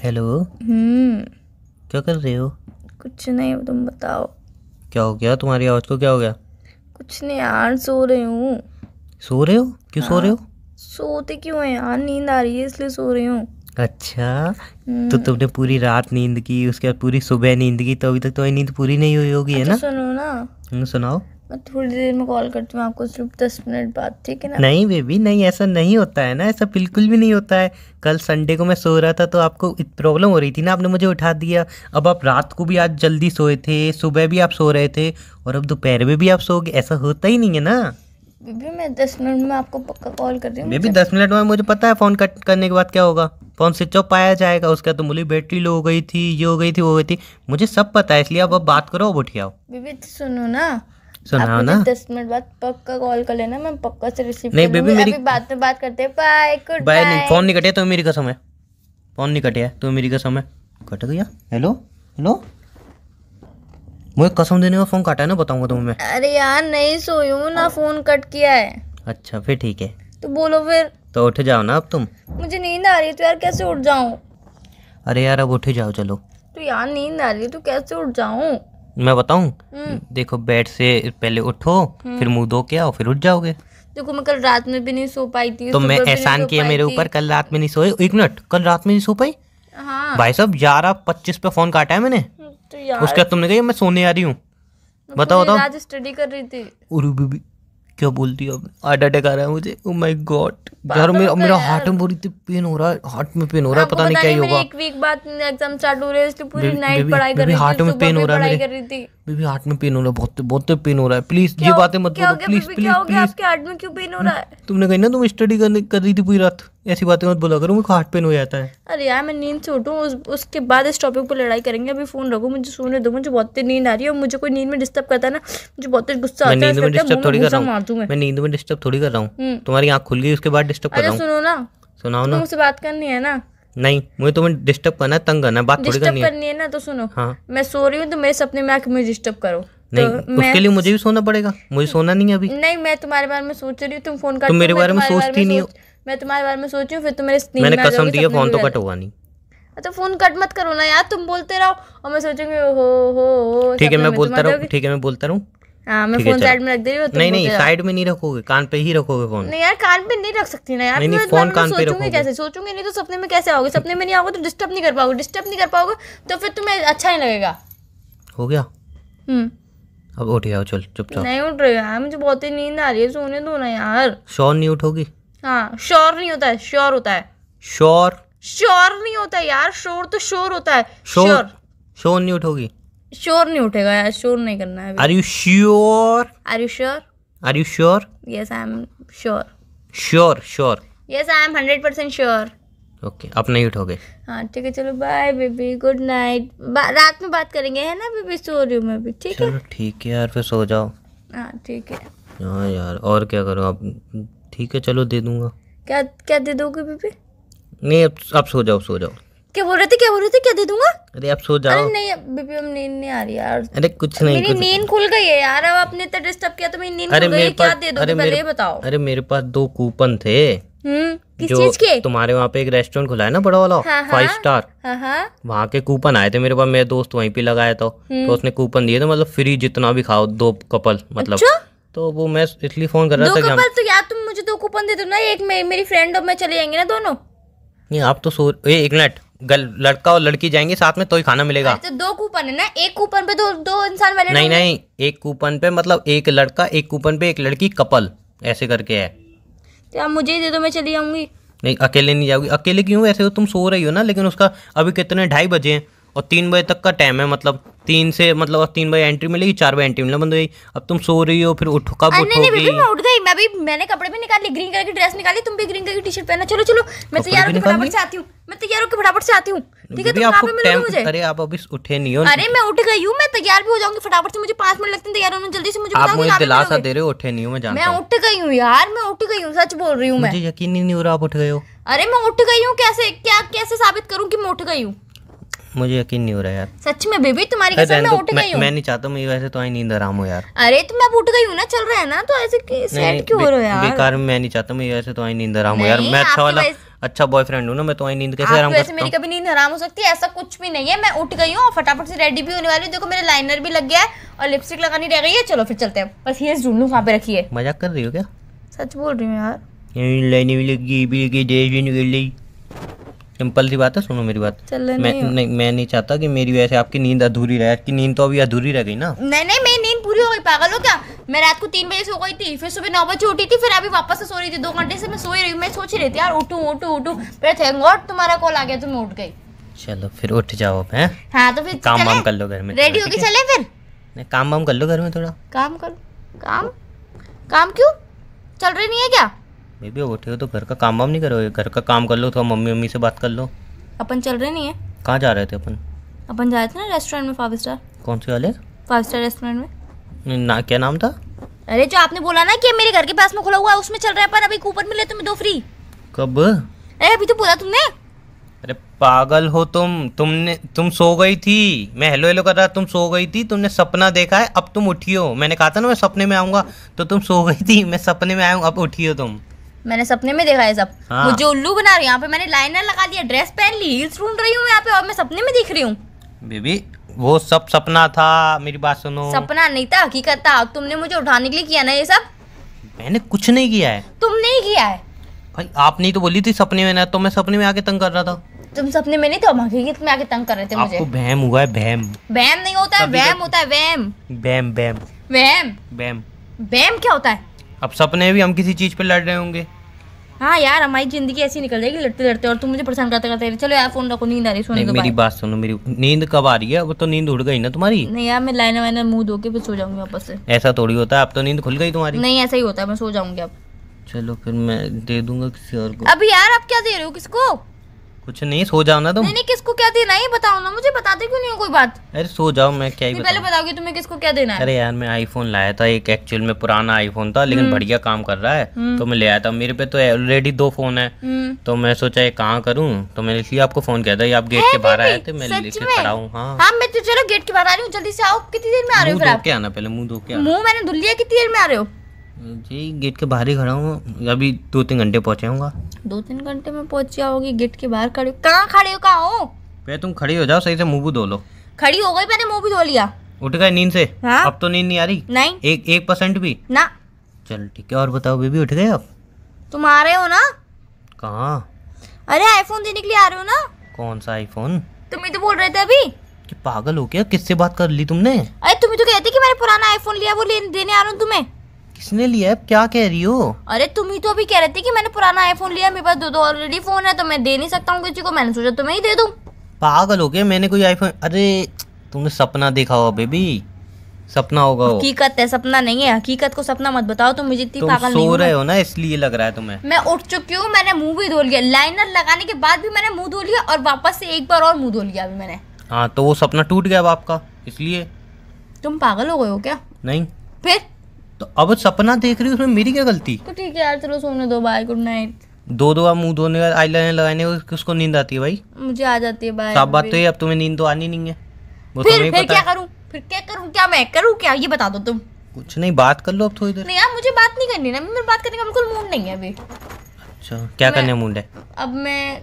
Hello. क्या कर रहे हो? कुछ नहीं, तुम बताओ। क्या हो गया तुम्हारी आवाज को? क्या हो गया? कुछ नहीं यार, सो रही हूँ। सो रहे हो? क्यों सो रहे हो? सोते क्यों है यार, नींद आ रही है इसलिए सो रही हूँ। अच्छा, तो तुमने पूरी रात नींद की, उसके बाद पूरी सुबह नींद की, तो अभी तक तुम्हारी नींद पूरी नहीं हुई होगी, है अच्छा ना? सुनो ना, सुनाओ। मैं थोड़ी देर में कॉल करती हूँ आपको, सिर्फ 10 मिनट बाद, ठीक है ना? नहीं बेबी, नहीं, ऐसा नहीं होता है ना, ऐसा बिल्कुल भी नहीं होता है। कल संडे को मैं सो रहा था तो आपको प्रॉब्लम हो रही थी ना, आपने मुझे उठा दिया। अब आप रात को भी आज जल्दी सोए थे, सुबह भी आप सो रहे थे, और अब दोपहर में भी आप सोओगे, ऐसा होता ही नहीं है ना। बेबी मैं 10 मिनट में आपको पक्का कॉल कर रही हूँ। बेबी 10 मिनट में मुझे पता है फ़ोन कट करने के बाद क्या होगा। फ़ोन स्विच ऑफ पाया जाएगा, उसके बाद तो बोली बैटरी लो हो गई थी, ये हो गई थी, वो हो गई थी, मुझे सब पता है, इसलिए अब बात करो, अब उठ आओ। बेबी सुनो ना, सुनाओ आप ना। मुझे 10 मिनट बाद पक्का कॉल कर लेना, मैं पक्का से रिसीव नहीं कर बेबी, लूंगी। मेरी अभी बात में बात करते हैं, बाय, गुड बाय नहीं, नाइट। फ़ोन नहीं कटे तो मेरी कसम है, फ़ोन नहीं कटे तो मेरी कसम है। कट गया? हेलो हेलो, मुझे कसम देने का फ़ोन काटा है ना, बताऊंगा तुम्हें मैं। अरे यार नहीं सोई हूँ ना, फोन कट किया है। अच्छा फिर ठीक है, तो बोलो फिर। तो उठ जाओ ना अब तुम। मुझे नींद आ रही है तो यार कैसे उठ जाऊं? अरे यार अब उठ जाओ, चलो। तो यार नींद आ रही है तो कैसे उठ जाऊं? मैं बताऊं? हम्म। देखो, बेड से पहले उठो, फिर मुंह धो के आओ, फिर उठ जाओगे। देखो मैं कल रात में भी नहीं सो पाई थी, तो मैं सुबह भी नहीं एहसान सो किया पाई मेरे थी। ऊपर, कल रात में नहीं सोए? एक मिनट, कल रात में नहीं सो पाई? हाँ। भाई साहब 11:25 पे फोन काटा है मैंने। तो यार उसके बाद तुमने कहा मैं सोने आ रही हूँ। मैं बताओ पूरी बताओ। रात स्टडी कर रही थी। अरे बेबी, क्या बोलती हो? हार्ट अटैक आ रहा है मुझे, ओ माय गॉड। यार पागल हो गए मेरा यार। हार्ट में बुरी पेन हो रहा है, हार्ट में पेन हो रहा है, आपको पता नहीं क्या ही मेरे होगा। एक वीक बाद एग्जाम स्टार्ट हो रहे हैं, इसलिए पूरी बेबी नाइट बेबी पढ़ाई कर बेबी रही हार्ट थी, में सुबह पेन हो भी रहा है पढ़ाई मेरे। कर रही थी। बेबी हार्ट में पेन हो रहा है, बहुत बहुत पेन हो रहा है, प्लीज ये क्या बातें मत क्या हो बोलो, गया प्लीज बेबी, प्लीज क्या हो गया? प्लीज। आपके हार्ट में क्यों पेन हो रहा है? तुमने कही ना तुम स्टडी कर रही थी पूरी रात, ऐसी बातें मत बोला करो, मुझे हार्ट पेन हो जाता है। अरे यार मैं नींद से उठूं, उसके बाद इस टॉपिक पर लड़ाई करेंगे। अभी फोन रखो, मुझे सोने दो, मुझे बहुत तेज नींद आ रही है, और मुझे कोई नींद में डिस्टर्ब करता है ना, मुझे बहुत तेज गुस्सा मैं आता है, नींद ऐसा में लगता है डिस्टर्ब मुंह थोड़ी में कर रहा घूसा मार दूं हूँ, मैं। मैं नींद में डिस्टर्ब थोड़ी कर रहा हूँ, तुम्हारी आँख खुल गई उसके बाद डिस्टर्ब कर अरे रहा हूँ। सुनो ना, सुनाओ तुम्हें ना। मुझसे बात करनी है ना? नहीं, मुझे तुम्हें डिस्टर्ब करना है, तंग करना है, बात थोड़ी डिस्टर्ब करनी है। करनी है ना, तो सुनो। हाँ। मैं सो रही हूँ तो मेरे सपने में आके मुझे डिस्टर्ब करो। नहीं, तो उसके लिए मुझे भी सोना पड़ेगा, मुझे सोना नहीं है अभी। नहीं, मैं तुम्हारे बारे में सोच रही हूँ, तुम फोन तुम काटते हो, मेरे बारे में सोचती नहीं हो। मैं तुम्हारे बारे में सोच रही हूँ, फिर तुम मेरे नींद मैंने में आ कसम जाओगे, दी है सपने फोन में तो भी आ कट होगा नहीं। जाओगे। तो फोन कट मत करो ना यार, तुम बोलते रहो और मैं सोचूंगी हो ठीक है, सपने मैं में तुम आ बोलता रहूँ, जाओगे। ठीक है मैं बोलता रहूँ। हाँ, मैं ठीक है फोन चलो। साइड में रख दे रही हूँ, तुम नहीं नहीं, बोलते रहो। साइड में नहीं रखोगे, कान पे ही रखोगे फोन। नहीं यार, कान पे नहीं रख सकती ना यार, नहीं नहीं, तुम्हें फोन मैं कान पे सोचूंगी रखोगे। कैसे? सोचूंगी नहीं तो सपने में कैसे आओगे? सपने में नहीं आओगे तो डिस्टर्ब नहीं कर पाओगे, डिस्टर्ब नहीं कर पाओगे तो फिर तुम्हें अच्छा नहीं लगेगा। हो गया? हम्म। अब उठ जाओ, चल चुपचाप। नहीं उठ रही यार, मुझे बहुत ही नींद आ रही है, सोने दो ना यार। श्योर नहीं उठोगी? हाँ, श्योर नहीं होता है, श्योर होता है। श्योर? श्योर नहीं होता है यार, श्योर तो श्योर होता है। श्योर? श्योर नहीं उठोगी? श्योर नहीं उठेगा यार, श्योर नहीं करना है। Are you sure? Are you sure? Are you sure? Yes I am sure. Sure sure? Yes I am 100% sure. Okay, अब नहीं उठोगे? हाँ ठीक है, चलो बाय बेबी, गुड नाइट। रात में बात करेंगे, है ना बेबी? सो रही हूँ मैं भी, ठीक है? चलो ठीक है यार, फिर सो जाओ। हाँ ठीक है। हाँ यार, और क्या करो अब? ठीक है चलो, दे दूंगा। क्या क्या दे दोगे बेबी? नहीं, अब सो जाओ, सो जाओ। क्या बोल रहे थे, क्या बोल रहे थे? क्या दे दूंगा? अरे अब सो अरे जाओ। नहीं बेबी, अब नींद नहीं आ रही यार। अरे कुछ नहीं, मेरी कुछ। नींद खुल गई है यार, अब आपने इतना डिस्टर्ब किया तो मेरी नींद अरे खुल गई है। मेरे क्या पास, दे दोगे पहले ये बताओ? अरे मेरे पास 2 कूपन थे। किस जो चीज के? तुम्हारे वहाँ पे एक रेस्टोरेंट खुला है ना, बड़ा वाला, हाँ, 5 स्टार, हाँ हाँ। वहाँ के कूपन आए थे मेरे पास, मेरे दोस्त वहीं पे लगाया था, तो उसने कूपन दिए थे, मतलब फ्री जितना भी खाओ, 2 कपल मतलब। अच्छा? तो वो मैं इसलिए फोन कर रहा 2 था कि हम। कपल? तो यार तुम मुझे 2 कूपन दे दो ना, एक मेरी फ्रेंड और मैं चले जाएंगे ना दोनों। नहीं, आप तो एक मिनट, लड़का और लड़की जाएंगे साथ में तो ही खाना मिलेगा। तो 2 कूपन है ना, एक कूपन पे दो इंसान वाले नहीं नहीं, एक कूपन पे मतलब एक लड़का, एक कूपन पे एक लड़की, कपल, ऐसे करके है। तो आप मुझे ही दे दो, मैं चली जाऊंगी। नहीं, अकेले नहीं जाओगी। अकेले क्यों? ऐसे हो तुम सो रही हो ना, लेकिन उसका अभी कितने 2:30 बजे हैं और 3 बजे तक का टाइम है, मतलब 3 से, मतलब 3 बजे एंट्री मिलेगी, 4 बजे एंट्री मिलना बंद हो गई। अब तुम सो रही हो, फिर उठो, कब नहीं नहीं उठोगी? बेबी, मैं उठ गई। मैंने कपड़े भी निकाल लिए, ग्रीन कलर की ड्रेस निकाली, तुम भी ग्रीन कलर की टी-शर्ट पहना। चलो चलो, मैं कपड़े तैयार भी होकर निकाल फटाफट लिए? से आती हूँ। मैं तैयार होकर फटाफट से आती हूँ, ठीक है? बेबी तुम कहाँ आपको पे मिलोगे मुझे? अरे आप अभी उठे नहीं हो। अरे मैं उठ गई हूँ, मैं तैयार भी हो जाऊंगी फटाफट से, मुझे 5 मिनट लगते हैं तैयार होने, जल्दी से मुझे आप बताओ कि मुझे कहाँ पे दिलासा मिलोगे? दे रहे हो, उठे नहीं हो, मैं जानता मैं हूँ। उठ गई हूँ यार, मैं उठ गई हूँ, सच बोल रही हूँ मैं। मुझे यकीन ही नहीं हो रहा आप उठ गए हो। अरे मैं उठ गई हूँ, कैसे साबित करूँ कि मैं उठ गई हूँ? मुझे यकीन नहीं हो रहा यार। सच में बेबी तुम्हारी कसम मैं उठ गई हूँ। मैं नहीं चाहता, मैं वैसे तो आई नींद आराम हो यार। अरे तो मैं उठ गई हूँ ना, चल रहा है ना, तो ऐसे सैड क्यों हो रहे हो यार? बेकार में मैं नहीं चाहता, मैं वैसे तो आई नींद आराम हो यार। मैं अच्छा वाला अच्छा बॉयफ्रेंड हूँ ना, मैं तो आई नींद कैसे आराम करता हूँ? मेरी कभी नींद आराम हो सकती है? ऐसा कुछ भी नहीं है। मैं उठ गई हूँ और फटाफट से रेडी भी होने वाली हूँ। देखो मेरा लाइनर भी लग गया है और लिपस्टिक लगानी रह गई है। चलो फिर चलते हैं। बस ये ढूंढ लूँ कहाँ पे रखी है। मजाक कर रही हो क्या? सच बोल रही हूँ यार। लाइनें भी लगी भी निकल गई। सिंपल सी बात है, सुनो मेरी बात। मैं नहीं चाहता कि मेरी वजह से आपकी नींद अधूरी रहे। आपकी नींद तो अभी अधूरी रह गई ना। नहीं मेरी नींद पूरी हो गई। पागल हो क्या? मैं रात को 3 बजे सो गई थी, फिर सुबह 9 बजे उठी थी, फिर अभी वापस से सो रही थी। 2 घंटे से मैं सोई रही हूँ। मैं सोच रही थी यार उठूं फिर थैंक गॉड तुम्हारा कॉल आ गया तो मैं उठ गई। चलो फिर उठ जाओ अब। हैं? हाँ तो फिर काम वाम कर लो घर में। रेडी होके चले फिर? नहीं, काम वाम कर लो घर में थोड़ा। काम कर? काम क्यों? चल रही नहीं है क्या? बेबी उठे हो तो घर का काम वाम नहीं करोगे? घर का काम कर लो, थोड़ा मम्मी से बात कर लो। अपन चल रहे नहीं है? कहाँ जा रहे थे अपन? अपन जा रहे थे ना रेस्टोरेंट में, 5 स्टार। कौन से वाले? 5 स्टार रेस्टोरेंट में ना, क्या नाम था? अरे जो आपने बोला ना कि मेरे घर के पास में खुला हुआ है, उसमें चल रहा है। पर अभी कूपन मिले तुम्हें 2 फ्री। कब? अरे अभी तो बोला तुमने। अरे पागल हो तुम सो गई थी। मैं हेलो हेलो कर रहा, तुम सो गई थी। तुमने सपना देखा है, अब तुम उठी हो। मैंने कहा था ना मैं सपने में आऊंगा, तो तुम सो गई थी। मैं सपने में आया हूँ, अब उठी हो तुम। मैंने सपने में देखा है सब। हाँ। मुझे उल्लू बना रही है यहाँ पे। मैंने लाइनर लगा लिया, ड्रेस पहन ली, हील्स ढूंढ रही हूँ यहाँ पे, और मैं सपने में दिख रही हूँ। बेबी वो सब सपना था, मेरी बात सुनो। सपना नहीं था, हकीकत था। तुमने मुझे उठाने के लिए किया ना ये सब। मैंने कुछ नहीं किया है। तुमने ही किया है भाई। आपने तो बोली थी सपने में ना, तो मैं सपने में आके तंग कर रहा था। तुम सपने में नहीं थे, हकीकत में आके तंग कर रहे थे मुझे। आपको वहम हुआ है। वहम नहीं होता है, वहम होता है। वहम क्या होता है? अब सपने भी हम किसी चीज पे लड़ रहे होंगे। हाँ यार हमारी जिंदगी ऐसी निकल जाएगी लड़ते लड़ते, और तुम मुझे परेशान करते करते। चलो यार फोन रखो, नींद आ रही है, सोने दो। मेरी बात सुनो, मेरी नींद कब आ रही है? अब तो नींद उड़ गई ना तुम्हारी। नहीं यार मैं लाइनर वाइनर मुंह धो के फिर सो जाऊंगी वापस से। ऐसा थोड़ी होता है, अब तो नींद खुल गई तुम्हारी। नहीं ऐसा ही होता है, मैं सो जाऊंगी अब। चलो फिर मैं दे दूंगा किसी और को। अभी यार आप क्या दे रहे हो? किसको? कुछ नहीं, सो जाओ ना तुम। नहीं किसको क्या देना है बताओ ना मुझे। बताते क्यों नहीं हो कोई बात? अरे सो जाओ, मैं क्या ही बताऊं। पहले बताओगे तुम्हें किसको क्या देना है। अरे यार मैं आईफोन लाया था एक, एक्चुअल में पुराना आईफोन था, लेकिन बढ़िया काम कर रहा है, तो मैं ले आया था। मेरे पे तो ऑलरेडी 2 फोन है, तो मैं सोचा ये कहाँ करूँ, तो मैंने इसलिए आपको फोन किया था। ये आप गेट के बाहर आए थे, मैं लेके खड़ा हूँ। हाँ मैं तो चलो गेट के बाहर आ रही हूँ, जल्दी से आओ। कितनी देर में आ रहे हो? फिर आप क्या आना, पहले मुंह धो के। मुंह मैंने धुल लिया। कितनी देर में आ रहे हो? जी गेट के बाहर ही खड़ा हूँ, अभी 2-3 घंटे पहुँचे होगा। 2-3 घंटे में पहुंच जाओगी? गेट के बाहर खड़े हो? कहाँ खड़े हो? कहाँ हो? पहले तुम खड़ी हो जाओ, सही से मुंह भी धो लो। खड़ी हो गई, मैंने मुंह भी धो लिया। उठ गए नींद से? हाँ? अब तो नींद नहीं आ रही? नहीं 1% भी ना। चल ठीक है, और बताओ बेबी उठ गए अब? तुम आ रहे हो ना? कहाँ? अरे आईफोन देने के लिए आ रहे हो ना? कौन सा आईफोन? तुम ही तो बोल रहे थे अभी कि पागल हो क्या, किससे बात कर ली तुमने? अरे तुम ही तो कहते कि मैंने पुराना आईफोन लिया, वो देने आ रहा हूँ तुम्हें। किसने लिया है? क्या कह रही हो? अरे तुम ही तो अभी कह रहे थे कि मैंने पुराना आईफोन लिया, मेरे पास 2 ऑलरेडी फोन है, तो मैं दे नहीं सकता हूँ किसी को। मैंने सोचा तुम्हें ही दे दूं। पागल हो गया, मैंने कोई आईफोन? अरे तुमने सपना देखा होगा बेबी, सपना होगा वो। हकीकत है, सपना नहीं है। हकीकत को सपना मत बताओ, तुम मुझे इतनी पागल नहीं हो। सो रहे हो ना इसलिए लग रहा है तुम्हें। मैं उठ चुकी हूँ, मैंने मुंह भी धो लिया। लाइनर लगाने के बाद भी मैंने मुंह धो लिया, और वापस से एक बार और मुंह धो लिया अभी मैंने। हाँ तो वो सपना टूट गया अब आपका, इसलिए। तुम पागल हो गए हो क्या? नहीं। फिर तो अब सपना देख रही हो, उसमें मेरी क्या गलती? तो ठीक है यार, चलो सोने दो। Bye, good night. 2 बार मुंह धोने का, आईलाइनर लगाने को किसको नींद आती है भाई? मुझे आ जाती है। बाय। साफ बात तो ये, अब तुम्हें नींद तो आनी नहीं है। वो फिर क्या करूं? क्या मैं करूं? क्या ये बता दो तुम। कुछ नहीं, बात कर लो अब थोड़ी देर। नहीं यार मुझे बात नहीं करनी ना, मेरे बात करने का बिल्कुल मूड नहीं है अभी। अच्छा क्या करने मूड है? अब मैं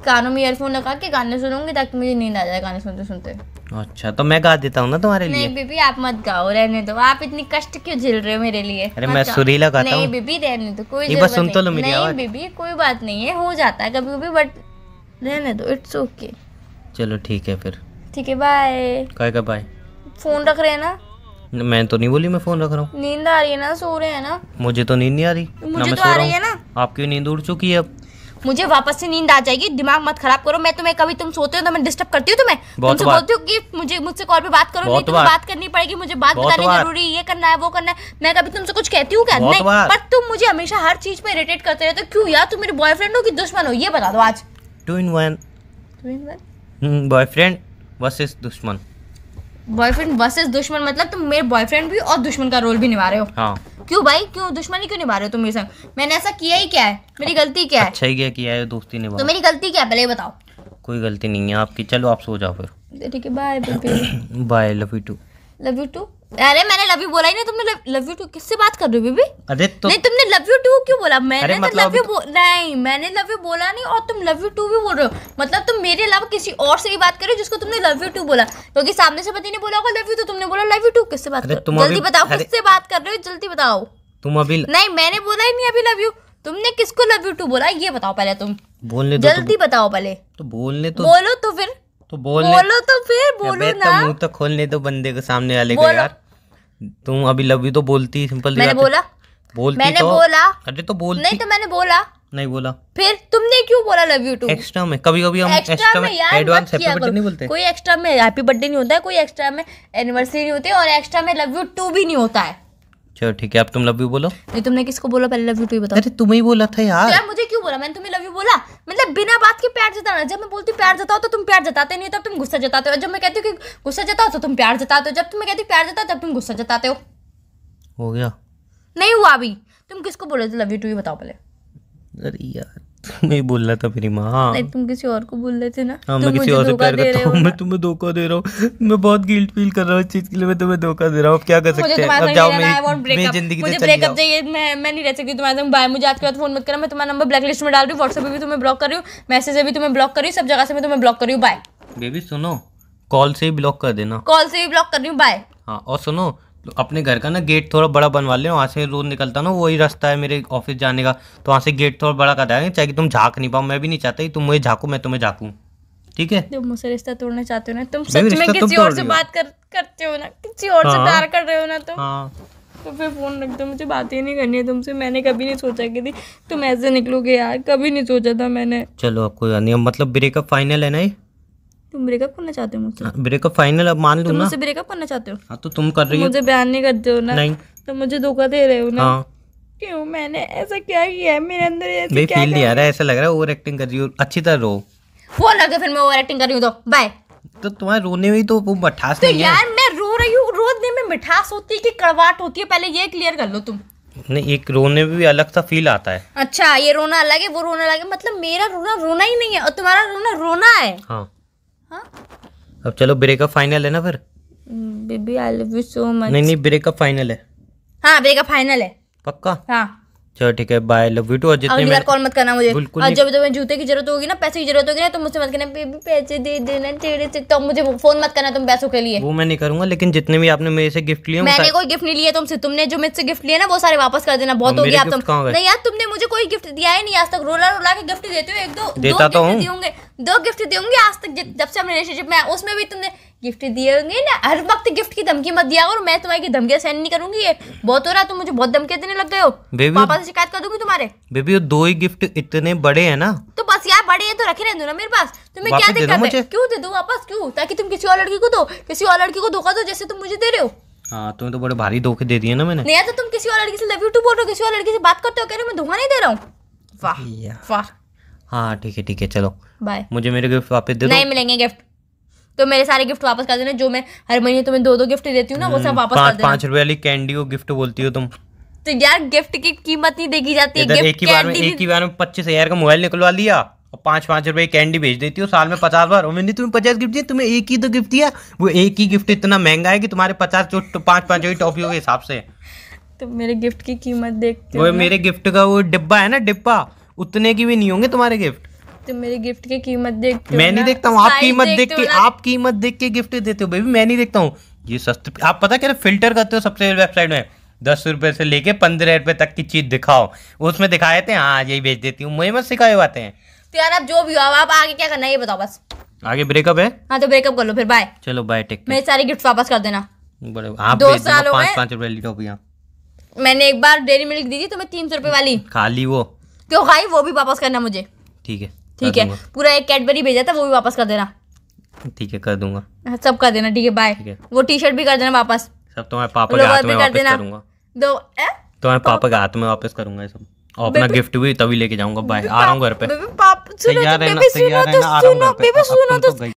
कानों में ईयरफोन लगा के गाने सुनूंगी, ताकि मुझे नींद आ जाए गाने सुनते सुनते। अच्छा तो मैं गा देता हूँ ना तुम्हारे लिए। नहीं बेबी आप मत गाओ, रहने दो। आप इतनी कष्ट क्यों झेल रहे हो मेरे लिए? अरे मैं सुरीला गाता हूँ। नहीं बेबी रहने दो, कोई बस सुन तो लो मेरी आवाज। नहीं बेबी कोई बात नहीं है, हो जाता है कभी कभी, बट रहने दो, इट्स ओके। चलो ठीक है फिर। ठीक है बाय। काय का बाय? फोन रख रहे हैं ना? मैं तो नहीं बोली मैं फोन रख रहा हूँ। नींद आ रही है ना? सो रहे हैं ना? मुझे तो नींद नहीं आ रही। मुझे तो आ रही है ना। आपकी नींद उड़ चुकी है अब। मुझे वापस से नींद आ जाएगी, दिमाग मत खराब करो। मैं तुम्हें कभी तुम सोते हो तो मैं डिस्टर्ब करती हूँ तुम्हें? तुमसे बोलती हूँ कि मुझसे कॉल पे बात करो, नहीं तुम्हें बात करनी पड़ेगी, मुझे बात बतानी जरूरी, ये करना है वो करना है। मैं कभी तुमसे कुछ कहती हूँ क्या? नहीं। पर तुम मुझे हमेशा हर चीज पे इरिटेट करते रहते हो। क्यों यार? तुम मेरे बॉयफ्रेंड हो कि दुश्मन हो, ये बता दो आज। 2 in 1। बॉयफ्रेंड वर्सेस दुश्मन। बॉयफ्रेंड वर्सेस दुश्मन मतलब तुम मेरे बॉयफ्रेंड भी और दुश्मन का रोल भी निभा रहे हो? हाँ। क्यों भाई? क्यों दुश्मनी क्यों निभा रहे हो तुम मेरे संग? मैंने ऐसा किया ही क्या है? मेरी गलती क्या है? अच्छा ही क्या किया है, दोस्ती निभा। तो मेरी गलती क्या है पहले बताओ। कोई गलती नहीं है आपकी। चलो आप सो जाओ फिर। ठीक है bye baby. Bye, love you too. Love you too? अरे मैंने लव यू बोला ही नहीं, तुमने लव यू टू किससे बात कर रहे हो बेबी? अरे तो नहीं, तुमने लव यू टू क्यों बोला? मैंने तो मतलब लव यू नहीं, मैंने लव यू बोला नहीं, और तुम लव यू टू भी बोल रहे हो। मतलब तुम मेरे अलावा किसी और से ही बात कर रहे हो जिसको तुमने लव यू टू बोला, क्योंकि सामने से पति ने बोला होगा लव यू, तो तुमने बोला लव यू टू। किससे बात कर रहे हो? जल्दी बताओ किससे बात कर रहे हो, जल्दी बताओ। तुम अभी नहीं, मैंने बोला ही नहीं अभी लव यू। तुमने किसको लव यू टू बोला ये बताओ पहले। तुम बोलने दो, जल्दी बताओ पहले। तो बोलने तो बोलो तो फिर, तो बोलो तो फिर बोलो ना। मुंह तो खोलने दो बंदे को, सामने वाले को यार। तुम अभी लव यू तो बोलती, सिंपल मैंने बोला, बोलती मैंने तो बोला। अरे तो बोलती नहीं तो मैंने बोला नहीं बोला। फिर तुमने क्यों बोला लव यू टू? एक्स्ट्रा में कभी कभी हम एक्स्ट्रा में एडवांस हैप्पी बर्थडे नहीं बोलते। कोई एक्स्ट्रा में हैप्पी बर्थडे नहीं होता है, कोई एक्स्ट्रा में एनिवर्सरी नहीं होती है, और एक्स्ट्रा में लव यू टू भी नहीं होता है। चलो ठीक है, अब तुम लव यू बोलो। नहीं, तुमने किसको बोला पहले लव यू टू ही बताओ। अरे तुम्हें ही बोला था यार। यार मुझे क्यों बोला? मैंने तुम्हें लव यू बोला? मतलब बिना बात के प्यार जताना। जब मैं बोलती हूँ प्यार जताओ तो तुम प्यार जताते नहीं हो, तब तुम गुस्सा जताते हो। जब मैं कहती हूँ कि गुस्सा जताओ तो तुम प्यार जताते हो। जब तुम्हें कहती हूँ प्यार जताओ तब तुम गुस्सा जताते हो। हो गया? नहीं हुआ अभी। तुम किसको बोले थे लव यू टू ही बताओ पहले। अरे यार तुम्हें ही बोल रहा था मेरी माँ। नहीं, तुम किसी और को बोल रहे थे ना। हाँ, मैं किसी और से प्यार करता हूँ। मैं तुम्हें धोखा दे रहा हूँ। मैं बहुत गिल्ट फील कर रहा हूँ इस चीज के लिए। मैं तुम्हें धोखा दे रहा हूँ, अब क्या कर सकते हैं। अब जाओ, मेरी जिंदगी से चली जाओ। चाहिए, मैं नहीं रह सकती तुम्हारे साथ। बाय, मुझे आज के बाद फोन मत करना। मैं तुम्हारा नंबर ब्लैक लिस्ट में डाल रही हूँ, व्हाट्सएप पे भी तुम्हें ब्लॉक कर रही हूँ, मैसेज से भी तुम्हें ब्लॉक कर रही हूँ, सब जगह से मैं तुम्हें ब्लॉक कर रही हूँ। Bye baby. सुनो, कॉल से ही ब्लॉक कर देना। कॉल से ही ब्लॉक कर रही हूँ। बाय। हाँ, और सुनो, अपने घर का ना गेट थोड़ा बड़ा बनवा ले। वहाँ से रोज निकलता ना, वही रास्ता है मेरे ऑफिस जाने का, तो वहाँ से गेट थोड़ा बड़ा कर देंगे, चाहे कि तुम झाँक नहीं पाओ। मैं भी नहीं चाहता तुम मुझे झाँको, मैं तुम्हें झाँकूं। ठीक है? तुम मुझसे रिश्ता तोड़ना चाहते हो ना? तुम सच में किसी और से बात करते हो ना? किसी और से प्यार कर रहे हो ना तुम? हाँ। तो फिर फोन रख दो, मुझे बात ही नहीं करनी है तुमसे। मैंने कभी नहीं सोचा कि तुम ऐसे निकलोगे यार, कभी नहीं सोचा था मैंने। चलो अब कोई नहीं, मतलब ब्रेकअप फाइनल है ना? तुम ब्रेकअप करना चाहते हो मुझसे? ब्रेकअप फाइनल अब मान लो ना। मुझसे ब्रेकअप करना चाहते हो? हाँ, तो तुम कर रही हो। मुझे बयान नहीं करते हो ना? नहीं। तो मुझे धोखा दे रहे हो ना? हाँ। क्यों? मैंने ऐसा क्या किया है मेरे अंदर? ऐसे क्या फील नहीं आ रहा है, ऐसा लग रहा है ओवर एक्टिंग कर रही हो। अच्छी तरह रो। फोन लगे फिर मैं ओवर एक्टिंग कर रही हूँ तो बाय। तो तुम्हारे रोने में ही तो वो मिठास नहीं है। यार मैं रो रही हूँ, रोने में मिठास होती है कि कड़वाहट होती है, पहले ये क्लियर कर लो तुम। नहीं, एक रोने में भी अलग सा फील आता है। अच्छा, ये रोना अलग है, वो रोना अलग है। मतलब मेरा रोना रोना ही नहीं है और तुम्हारा रोना रोना है। हाँ। हाँ? अब चलो, ब्रेकअप फाइनल है ना फिर? Baby I love you so much. नहीं, ब्रेकअप फाइनल है। हाँ, ब्रेकअप फाइनल है। पक्का? हाँ। चलो ठीक है, बाय, लव यू टू। और जितने बार कॉल मत करना मुझे। बिल्कुल। और जब तुम्हें जूते की जरूरत होगी ना, पैसे की जरूरत होगी ना, तो मुझसे मत करना बेबी पैसे दे देना तेरे से। तो मुझे फोन मत करना तुम पैसों के लिए। वो मैं नहीं करूंगा, लेकिन जितने भी आपने मेरे से गिफ्ट लिए, मैंने कोई गिफ्ट नहीं लिया तुमसे। तुमने जो मुझसे गिफ्ट लिए ना वो सारे वापस कर देना। बहुत हो गया अब तुम। नहीं यार, तुमने मुझे कोई गिफ्ट दिया ही नहीं आज तक। रोला रोला के गिफ्ट देते हो। एक दो देता तो हूँ। दो गिफ्ट दिए होंगे आज तक जब से हम रिलेशनशिप में, उसमें भी तुमने गिफ्ट दिए होंगे ना। हर वक्त गिफ्ट की धमकी मत दिया करो। मैं तुम्हारी धमकियां सहन नहीं करूंगी। ये बहुत हो रहा है, तुम मुझे बहुत धमकियां देने लग गए हो। पापा से शिकायत कर दूंगी तुम्हारे। बेबी, वो 2 ही गिफ्ट इतने बड़े हैं ना। तो बस यार, बड़े हैं तो रखे रहने दो ना मेरे पास। तुम्हें क्या दिक्कत है? क्यों दे दूं वापस? क्यों? ताकि तुम किसी और लड़की को दो, किसी और लड़की को धोखा दो जैसे तुम मुझे दे रहे हो। हाँ, तुम्हें तो बड़े भारी धोखे दे दिए ना मैंने। नहीं तो तुम किसी और लड़की से लव यू टू बोल रहे हो, किसी और लड़की से बात करते हो, कह रहे हो मैं धोखा नहीं दे रहा हूँ। वाह वाह। हाँ ठीक है, चलो बाय। मुझे मेरे गिफ्ट वापस दे दो। नहीं मिलेंगे गिफ्ट। तो मेरे सारे गिफ्ट वापस कर देना। जो मैं हर महीने तुम्हें 2-2 गिफ्ट देती हूँ ना, वो सब वापस कर देना। 5 रुपए वाली कैंडी को गिफ्ट बोलती हो तुम। तो यार गिफ्ट की कीमत नहीं देखी जाती है। एक ही बार में 25,000 का मोबाइल निकलवा लिया और 5-5 रुपए कैंडी भेज देती हो साल में 50 बार। और मैंने तुम्हें 50 गिफ्ट दिए, तुम्हें एक ही तो गिफ्ट दिया। वो एक ही गिफ्ट इतना महंगा है कि तुम्हारे 5-5 टॉफियों के हिसाब से। तो मेरे गिफ्ट की कीमत देखते हो? वो मेरे गिफ्ट का वो डिब्बा है ना, डिब्बा, उतने की भी नहीं होंगे तुम्हारे गिफ्ट। तुम मेरे गिफ्ट की कीमत देखते हो? मैं नहीं देखता हूँ। आप कीमत देख के गिफ्ट देते हो बेबी, मैं नहीं देखता हूँ। ये सस्ते, आप पता क्या फिल्टर करते हो सबसे वेबसाइट में। 10 रुपए से लेके 15 रुपए तक की चीज दिखाओ, उसमें दिखाए थे हाँ यही बेच देती हूँ। मुझे मत सिखाए बातें हैं। तो यार अब जो भी हो, आप आगे क्या करना है ये बताओ बस। आगे ब्रेकअप है? हाँ तो ब्रेकअप कर लो फिर। बाय। चलो बाय, टेक केयर। मेरे सारे गिफ्ट वापस कर देना। आप 2 साल हो गए। 5-5 रुपए वाली टॉफियां मैंने एक बार डेयरी मिल्क दी थी तुम्हें 300 रुपए वाली, खा ली। वो क्यों खाई? वो भी वापस करना मुझे। ठीक है, ठीक है। पूरा एक कैडबरी भेजा था, वो भी वापस कर देना। ठीक है, कर दूंगा। सब कर देना। ठीक है बाय। वो टी-शर्ट भी कर देना वापस। सब तुम्हारे पापा के हाथ में वापस करूंगा। तुम्हारे पापा के हाथ में वापस करूंगा ये सब। और अपना गिफ्ट भी तभी लेके जाऊंगा। बाय, आ रहा हूँ घर पे। तैयार है ना?